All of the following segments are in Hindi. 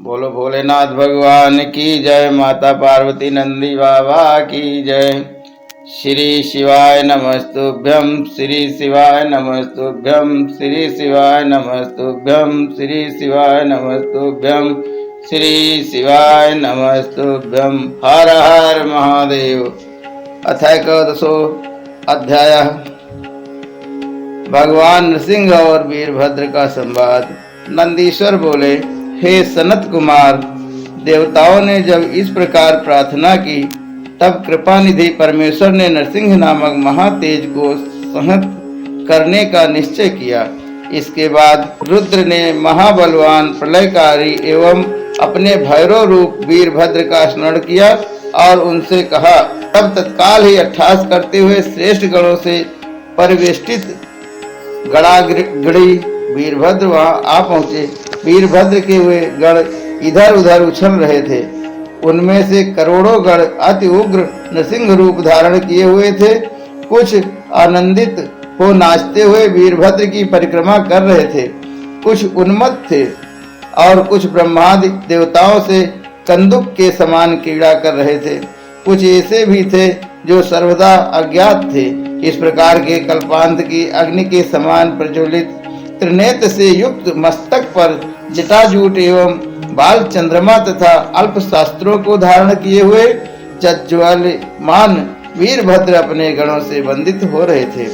बोलो भोलेनाथ भगवान की जय। माता पार्वती नंदी बाबा की जय। श्री शिवाय नमस्तुभ्यं, श्री शिवाय नमस्तुभ्यं, श्री शिवाय नमस्तुभ्यं, श्री शिवाय नमस्तुभ्यं, श्री शिवाय नमस्तुभ्यं। हर हर महादेव। अथ एकादशो अध्याय। भगवान नृसिंह और वीरभद्र का संवाद। नंदीश्वर बोले, हे सनत कुमार, देवताओं ने जब इस प्रकार प्रार्थना की तब कृपानिधि परमेश्वर ने नरसिंह नामक महातेज को संहत करने का निश्चय किया। इसके बाद रुद्र ने महाबलवान प्रलयकारी एवं अपने भैरव रूप वीरभद्र का स्मरण किया और उनसे कहा। तब तत्काल ही अट्ठास करते हुए श्रेष्ठ गणों से परिवेष्टित गणागणी वीरभद्र वहां आ पहुंचे। वीरभद्र के वे गण इधर उधर उछल रहे थे। उनमें से करोड़ों गण अति उग्र नृसिंह रूप धारण किए हुए थे। कुछ आनंदित हो नाचते हुए वीरभद्र की परिक्रमा कर रहे थे, कुछ उन्मत्त थे और कुछ ब्रह्मादि देवताओं से कंदुक के समान क्रीड़ा कर रहे थे। कुछ ऐसे भी थे जो सर्वदा अज्ञात थे। इस प्रकार के कल्पांत की अग्नि के समान प्रज्वलित त्रिनेत्र से युक्त मस्तक पर जटाजूट एवं बाल चंद्रमा तथा अल्प शास्त्रों को धारण किए हुए ज्वलमान वीरभद्र अपने गणों से वंदित हो रहे थे।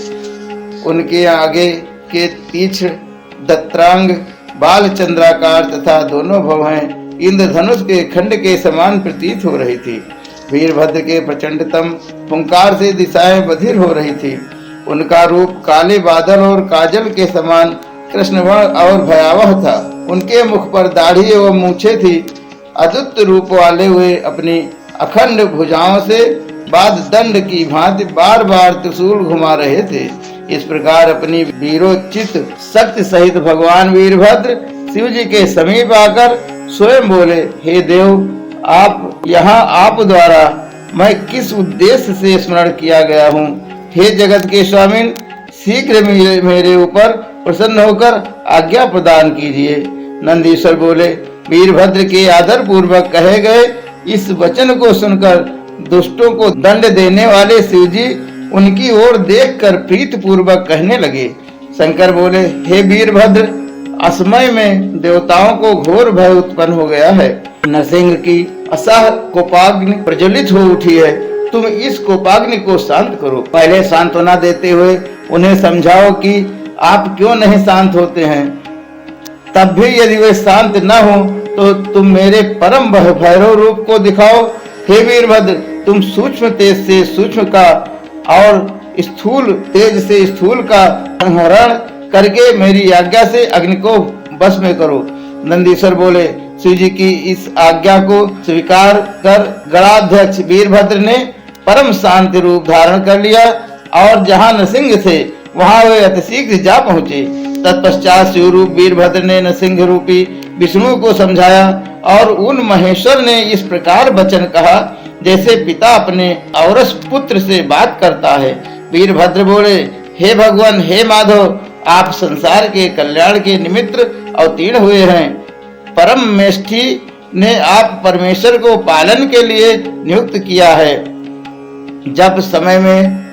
उनके आगे के तीक्ष्ण दत्रांग बाल चंद्राकार तथा दोनों भवें इंद्रधनुष के खंड के समान प्रतीत हो रही थी। वीरभद्र के प्रचंडतम हुंकार से दिशाएं बधिर हो रही थी। उनका रूप काले बादल और काजल के समान कृष्णवर्ण और भयावह था। उनके मुख पर दाढ़ी एवं मूछें थी। अद्भुत रूप वाले हुए अपनी अखंड भुजाओं से बाद दंड की भांति बार बार त्रिशूल घुमा रहे थे। इस प्रकार अपनी वीरोचित शक्ति सहित भगवान वीरभद्र शिव जी के समीप आकर स्वयं बोले, हे देव, आप यहाँ आप द्वारा मैं किस उद्देश्य से स्मरण किया गया हूँ। हे जगत के स्वामी, शीघ्र मेरे ऊपर प्रसन्न होकर आज्ञा प्रदान कीजिए। नंदीश्वर बोले, वीरभद्र के आदर पूर्वक कहे गए इस वचन को सुनकर दुष्टों को दंड देने वाले शिवजी उनकी ओर देखकर प्रीत पूर्वक कहने लगे। शंकर बोले, हे वीरभद्र, असमय में देवताओं को घोर भय उत्पन्न हो गया है। नरसिंह की असाह कोपाग्नि प्रज्वलित हो उठी है। तुम इस कोपाग्नि को शांत करो। पहले सांत्वना देते हुए उन्हें समझाओ कि आप क्यों नहीं शांत होते हैं। तब भी यदि वे शांत न हो तो तुम मेरे परम भैरव रूप को दिखाओ। हे वीरभद्र, तुम सूक्ष्म तेज से सूक्ष्म का और स्थूल तेज से स्थूल का संहरण करके मेरी आज्ञा से अग्नि को बस में करो। नंदीश्वर बोले, शिव जी की इस आज्ञा को स्वीकार कर गणाध्यक्ष वीरभद्र ने परम शांति रूप धारण कर लिया और जहाँ नरसिंह थे वहाँ वे अतिशीघ्र जा पहुँचे। तत्पश्चात शिव रूप वीरभद्र ने नरसिंह रूपी विष्णु को समझाया और उन महेश्वर ने इस प्रकार वचन कहा जैसे पिता अपने औरस पुत्र से बात करता है। वीरभद्र बोले, हे भगवान, हे माधव, आप संसार के कल्याण के निमित्त अवतीर्ण हुए हैं। परम मेष्ठी ने आप परमेश्वर को पालन के लिए नियुक्त किया है। जब समय में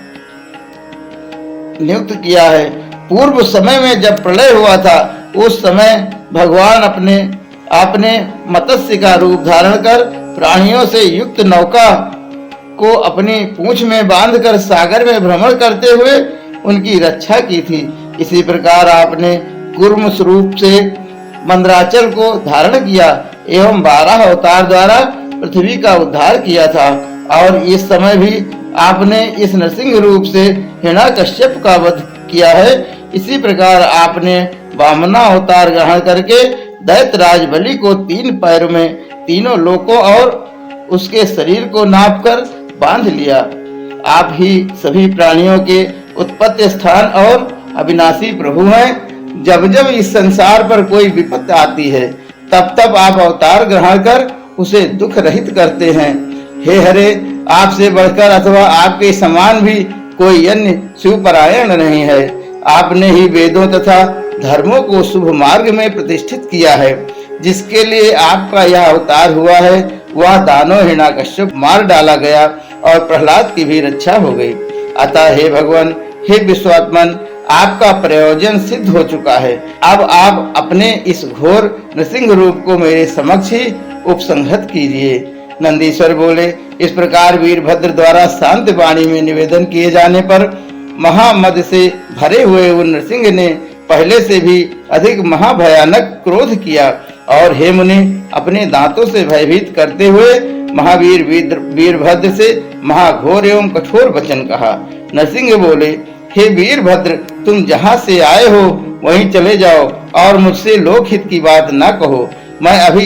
नियुक्त किया है, पूर्व समय में जब प्रलय हुआ था उस समय भगवान आपने मत्स्य का रूप धारण कर प्राणियों से युक्त नौका को अपनी पूंछ में बांधकर सागर में भ्रमण करते हुए उनकी रक्षा की थी। इसी प्रकार आपने कूर्म स्वरूप से मंदराचल को धारण किया एवं 12 अवतार द्वारा पृथ्वी का उद्धार किया था। और इस समय भी आपने इस नरसिंह रूप से हिरण्याकश्यप का वध किया है। इसी प्रकार आपने वामना अवतार ग्रहण करके दैत्यराज बलि को 3 पैरों में तीनों लोकों और उसके शरीर को नापकर बांध लिया। आप ही सभी प्राणियों के उत्पत्ति स्थान और अविनाशी प्रभु हैं। जब जब इस संसार पर कोई विपत्ति आती है तब तब आप अवतार ग्रहण कर उसे दुख रहित करते हैं। हे हरे, आपसे बढ़कर अथवा आपके समान भी कोई अन्य शिवपरायण नहीं है। आपने ही वेदों तथा धर्मों को शुभ मार्ग में प्रतिष्ठित किया है। जिसके लिए आपका यह अवतार हुआ है वह दानव हिरण्यकश्यप मार डाला गया और प्रहलाद की भी रक्षा हो गई। अतः हे भगवान, हे विश्वात्मन, आपका प्रयोजन सिद्ध हो चुका है। अब आप अपने इस घोर नृसिंह रूप को मेरे समक्ष ही उपसंहत कीजिए। नंदीश्वर बोले, इस प्रकार वीरभद्र द्वारा शांत वाणी में निवेदन किए जाने पर महामद से भरे हुए उन नृसिंह ने पहले से भी अधिक महाभयानक क्रोध किया और हे मुनि, अपने दांतों से भयभीत करते हुए महावीर वीरभद्र से महाघोर एवं कठोर वचन कहा। नरसिंह बोले, हे वीरभद्र, तुम जहाँ से आए हो वहीं चले जाओ और मुझसे लोकहित की बात न कहो। मैं अभी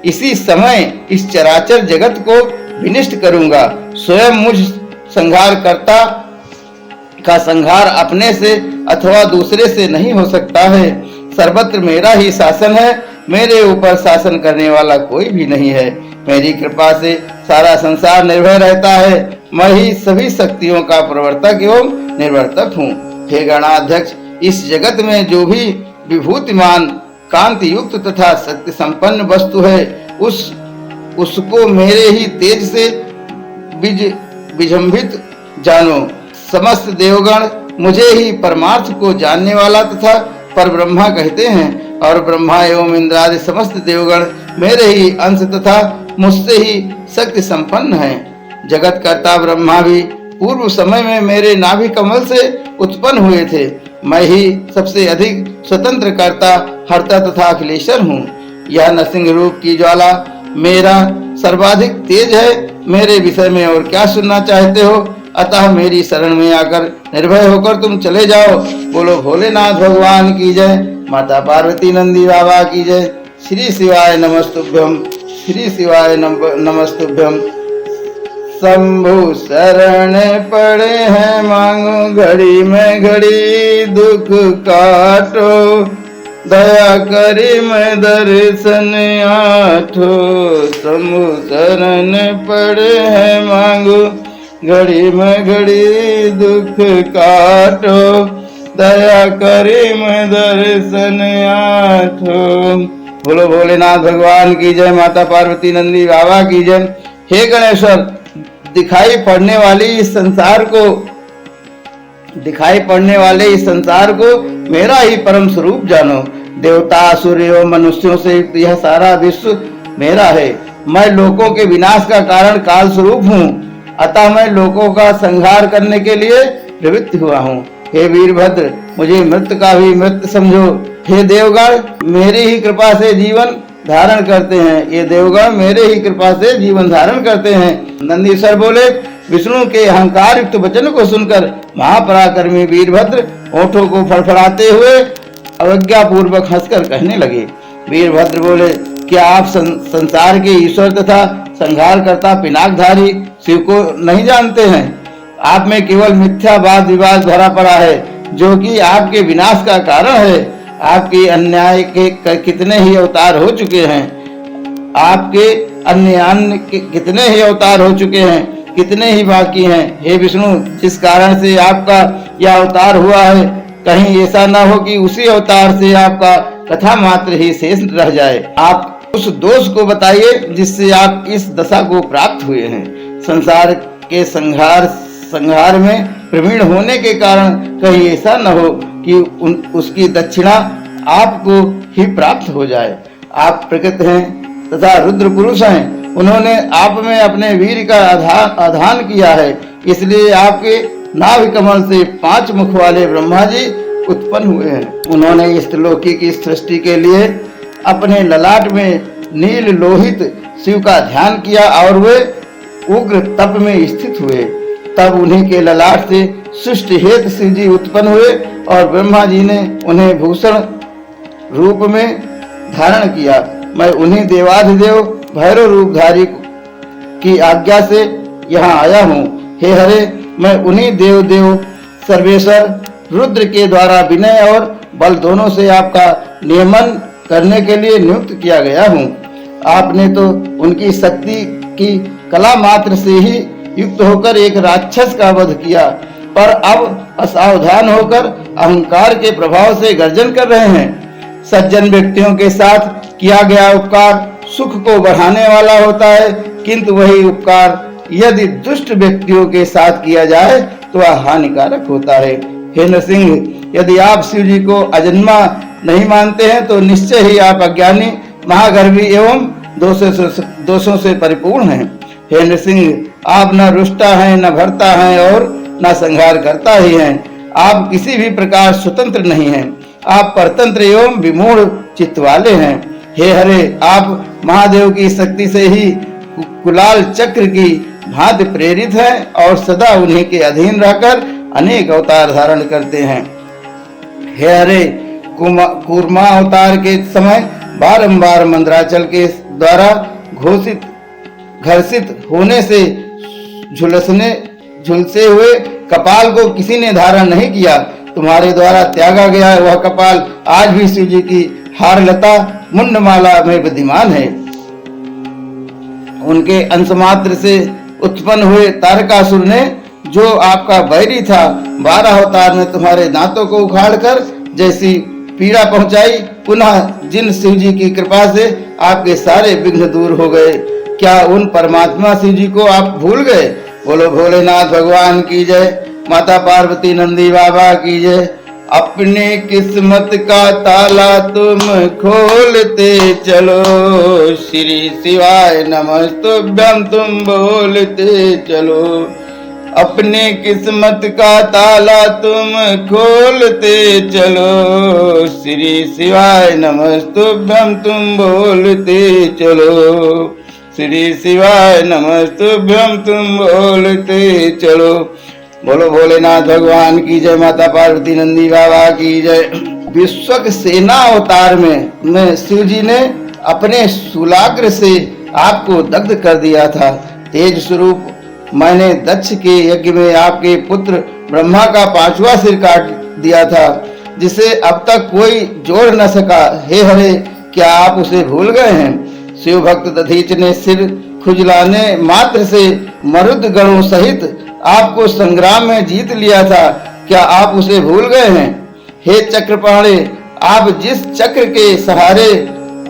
इसी समय इस चराचर जगत को विनिष्ट करूंगा। स्वयं मुझ संहारकर्ता का संहार अपने से अथवा दूसरे से नहीं हो सकता है। सर्वत्र मेरा ही शासन है, मेरे ऊपर शासन करने वाला कोई भी नहीं है। मेरी कृपा से सारा संसार निर्भय रहता है। मैं ही सभी शक्तियों का प्रवर्तक एवं निर्वर्तक हूँ। हे गणाध्यक्ष, इस जगत में जो भी विभूतिमान, कांति युक्त तथा शक्ति संपन्न वस्तु है उसको मेरे ही तेज से विजृंभित जानो। समस्त देवगण मुझे ही परमार्थ को जानने वाला तथा परब्रह्मा कहते हैं और ब्रह्मा एवं इंद्रादि समस्त देवगण मेरे ही अंश तथा मुझसे ही शक्ति संपन्न हैं। जगत कर्ता ब्रह्मा भी पूर्व समय में मेरे नाभि कमल से उत्पन्न हुए थे। मैं ही सबसे अधिक स्वतंत्र कर्ता, हर्ता तथा अखिलेश्वर हूँ। यह नरसिंह रूप की ज्वाला मेरा सर्वाधिक तेज है। मेरे विषय में और क्या सुनना चाहते हो? अतः मेरी शरण में आकर निर्भय होकर तुम चले जाओ। बोलो भोलेनाथ भगवान की जय, माता पार्वती नंदी बाबा की जय। श्री शिवाय नमस्तुभ्यम, श्री शिवाय नमस्तुभ्यम। शंभु शरण पड़े हैं मांगो, घड़ी में घड़ी दुख काटो। दया करी मैं दर्शन आठो, शंभु शरण पड़े हैं मांगो, घड़ी में घड़ी दुख काटो। दया करी मैं दर्शन आठो। बोलो भोलेनाथ भगवान की जय, माता पार्वती नंदी बाबा की जय। हे गणेश्वर, दिखाई पड़ने वाले इस संसार को मेरा ही परम स्वरूप जानो। देवता, असुर एवं मनुष्यों से यह सारा विश्व मेरा है। मैं लोगों के विनाश का कारण काल स्वरूप हूँ, अतः मैं लोगों का संहार करने के लिए प्रवृत्त हुआ हूँ। हे वीरभद्र, मुझे मृत का भी मृत समझो। हे देवगण, मेरी ही कृपा से जीवन धारण करते हैं। ये देवगण मेरे ही कृपा से जीवन धारण करते हैं। नंदीश्वर बोले, विष्णु के अहंकार युक्त वचन को सुनकर महापराक्रमी वीरभद्र ओठों को फड़फड़ाते हुए अवज्ञा पूर्वक हंसकर कहने लगे। वीरभद्र बोले, क्या आप संसार के ईश्वर तथा संहार करता पिनाकधारी शिव को नहीं जानते हैं? आप में केवल मिथ्या वाद विवाद भरा पड़ा है, जो कि आपके विनाश का कारण है। आपके अन्याय के कितने ही अवतार हो चुके हैं। आपके अन्य कितने ही अवतार हो चुके हैं, कितने ही बाकी हैं। हे विष्णु, जिस कारण से आपका यह अवतार हुआ है, कहीं ऐसा न हो कि उसी अवतार से आपका कथा मात्र ही शेष रह जाए। आप उस दोष को बताइए जिससे आप इस दशा को प्राप्त हुए हैं। संसार के संहार में प्रवीण होने के कारण कहीं ऐसा न हो कि उसकी दक्षिणा आपको ही प्राप्त हो जाए। आप प्रकृत हैं तथा रुद्र पुरुष हैं। उन्होंने आप में अपने वीर का आधान किया है, इसलिए आपके नाभि कमल से 5 मुख वाले ब्रह्मा जी उत्पन्न हुए हैं। उन्होंने इस त्रिलोकी की सृष्टि के लिए अपने ललाट में नील लोहित शिव का ध्यान किया और वे उग्र तप में स्थित हुए। तब उन्हीं के ललाट से सृष्टि हेतु शिव जी उत्पन्न हुए और ब्रह्मा जी ने उन्हें भूषण रूप में धारण किया। मैं उन्हीं देवाधिदेव भैरव रूपधारी की आज्ञा से यहाँ आया हूँ। हे हरे, मैं उन्हीं देव सर्वेश्वर रुद्र के द्वारा विनय और बल दोनों से आपका नियमन करने के लिए नियुक्त किया गया हूँ। आपने तो उनकी शक्ति की कला मात्र से ही युक्त होकर एक राक्षस का वध किया, पर अब असावधान होकर अहंकार के प्रभाव से गर्जन कर रहे हैं। सज्जन व्यक्तियों के साथ किया गया उपकार सुख को बढ़ाने वाला होता है, किंतु वही उपकार यदि दुष्ट व्यक्तियों के साथ किया जाए तो वह हानिकारक होता है। हे नरसिंह, यदि आप शिव जी को अजन्मा नहीं मानते हैं तो निश्चय ही आप अज्ञानी, महागर्भी एवं दोषों से परिपूर्ण हैं। हे नरसिंह, आप न रुष्टा हैं, न भरता हैं और न संहार करता ही हैं। आप किसी भी प्रकार स्वतंत्र नहीं हैं, आप परतंत्र एवं विमूढ़ चित्त वाले हैं। हे हरे, आप महादेव की शक्ति से ही कुलाल चक्र की भांति प्रेरित हैं और सदा उन्हीं के अधीन रहकर अनेक अवतार धारण करते हैं। हे हरे, कूर्मा अवतार के समय बारंबार मंदराचल के द्वारा घर्षित होने से झुलसे हुए कपाल को किसी ने धारण नहीं किया। तुम्हारे द्वारा त्यागा गया वह कपाल आज भी शिव जी की हारलता मुंडमाला में विद्यमान है। उनके अंश मात्र से उत्पन्न हुए तारकासुर ने, जो आपका बैरी था, 12 अवतार में तुम्हारे दांतों को उखाड़कर जैसी पीड़ा पहुंचाई, पुनः जिन शिव जी की कृपा से आपके सारे विघ्न दूर हो गए, क्या उन परमात्मा शिव जी को आप भूल गए? बोलो भोलेनाथ भगवान की जय, माता पार्वती नंदी बाबा की जय। अपने किस्मत का ताला तुम खोलते चलो, श्री शिवाय नमस्तुभ्यं तुम बोलते चलो। अपने किस्मत का ताला तुम खोलते चलो, श्री शिवाय नमस्तुभ्यं तुम बोलते चलो, श्री शिवाय नमस्तुभ्यं तुम बोलते चलो। बोलो भोलेनाथ भगवान की जय, माता पार्वती नंदी बाबा की जय। विश्वक सेना अवतार में शिव जी ने अपने शूलाग्र से आपको दग्ध कर दिया था। तेज स्वरूप मैंने दक्ष के यज्ञ में आपके पुत्र ब्रह्मा का 5वां सिर काट दिया था, जिसे अब तक कोई जोड़ न सका। हे हरे, क्या आप उसे भूल गए हैं? शिव भक्त दधीच ने सिर खुजलाने मात्र से मरुद गणों सहित आपको संग्राम में जीत लिया था, क्या आप उसे भूल गए हैं? हे चक्रपाणे, आप जिस चक्र के सहारे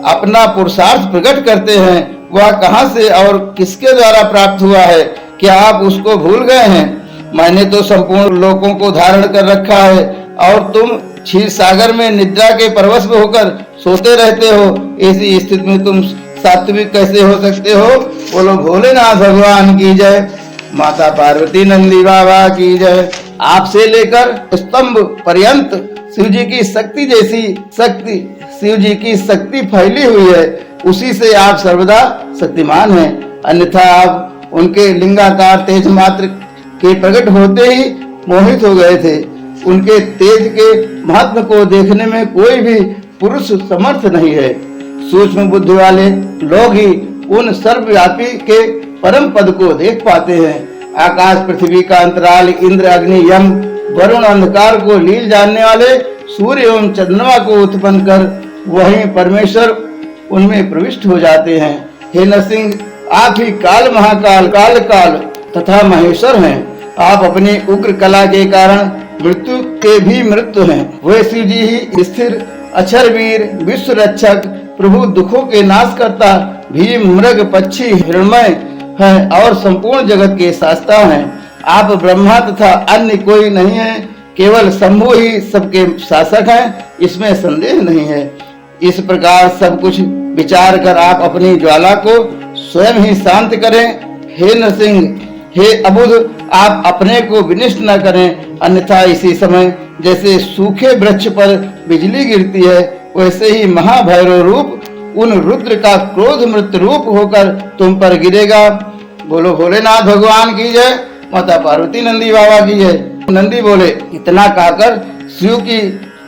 अपना पुरुषार्थ प्रकट करते हैं, वह कहां से और किसके द्वारा प्राप्त हुआ है, क्या आप उसको भूल गए हैं? मैंने तो संपूर्ण लोकों को धारण कर रखा है और तुम क्षीर सागर में निद्रा के परवश होकर सोते रहते हो। ऐसी स्थिति में तुम सात्विक कैसे हो सकते हो? बोलो भोलेनाथ भगवान की जय, माता पार्वती नंदी बाबा की जय। आपसे लेकर स्तंभ पर्यंत शिव जी की शक्ति जैसी शक्ति, शिव जी की शक्ति फैली हुई है, उसी से आप सर्वदा शक्तिमान हैं। अन्यथा आप उनके लिंगाकार तेज मात्र के प्रकट होते ही मोहित हो गए थे। उनके तेज के महत्व को देखने में कोई भी पुरुष समर्थ नहीं है। सूक्ष्म बुद्धि वाले लोग ही उन सर्वव्यापी के परम पद को देख पाते हैं। आकाश पृथ्वी का अंतराल, इंद्र अग्नि यम वरुण अंधकार को लील जानने वाले सूर्य एवं चंद्रमा को उत्पन्न कर वही परमेश्वर उनमें प्रविष्ट हो जाते हैं। हे नरसिंह, आप ही काल महाकाल, काल काल तथा महेश्वर हैं। आप अपनी उग्र कला के कारण मृत्यु के भी मृत्यु हैं। वे शिव जी ही स्थिर अक्षर वीर, विश्व रक्षक, प्रभु दुखों के नाश करता, भीम, मृग, पक्षी, हिरण्मय हैं और संपूर्ण जगत के शास्ता हैं। आप ब्रह्मा तथा अन्य कोई नहीं है, केवल शंभु ही सबके शासक हैं, इसमें संदेह नहीं है। इस प्रकार सब कुछ विचार कर आप अपनी ज्वाला को स्वयं ही शांत करें। हे नरसिंह, हे अबुध, आप अपने को विनिष्ट न करें, अन्यथा इसी समय जैसे सूखे वृक्ष पर बिजली गिरती है, वैसे ही महाभैरव रूप उन रुद्र का क्रोध मृत रूप होकर तुम पर गिरेगा। बोलो भोलेनाथ भगवान की जय, माता पार्वती नंदी बाबा की जय। नंदी बोले, इतना कहकर शिव की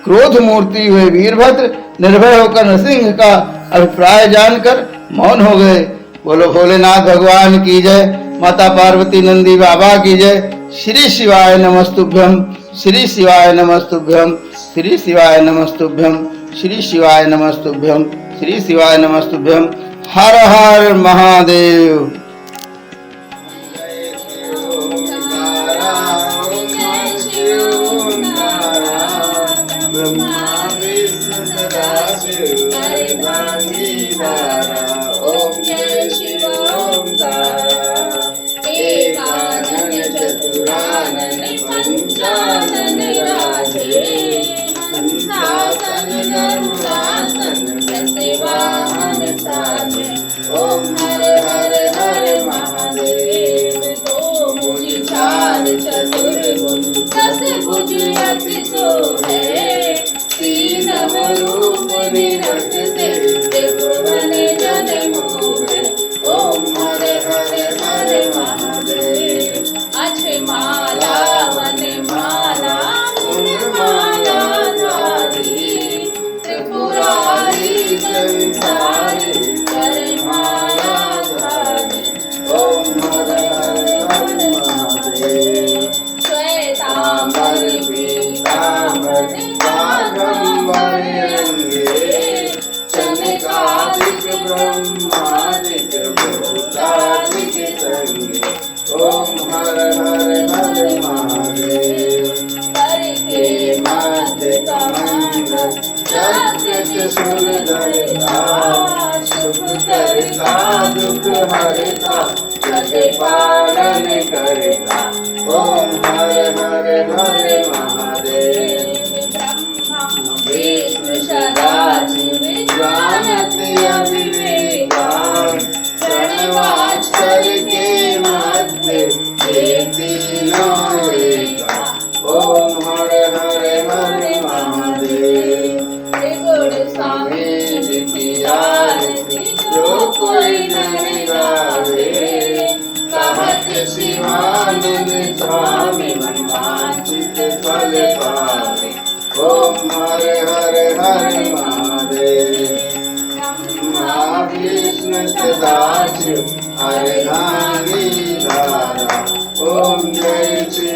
क्रोध मूर्ति हुए वीरभद्र निर्भय होकर नरसिंह का अभिप्राय जानकर मौन हो गए। बोलो भोलेनाथ भगवान की जय, माता पार्वती नंदी बाबा की जय। श्री शिवाय नमस्तुभ्यम, श्री शिवाय नमस्तुभ्यम, श्री शिवाय नमस्तुभ्यम, श्री शिवाय नमस्तुभ्यम, श्री शिवाय नमस्तुभ्यम। हर हर महादेव। ब्रह्मा विष्णु सदा करता दुख हरता जग पालन करता। ओम हर हर हर महादेव। विष्णु सदा शिव जानति अविवेकान् प्रणवाक्षर के मध्य तीनों एका। ओम हर हर हर महादेव। त्रिगुण स्वामी की आरती जो कोई नहीं गावे, कहत शिवानंद स्वामी मनवांछित फल पावे। ओम हर हर हर महादेव। ब्रह्मा विष्णु सदाशिव हर धारा। ओम जय श्री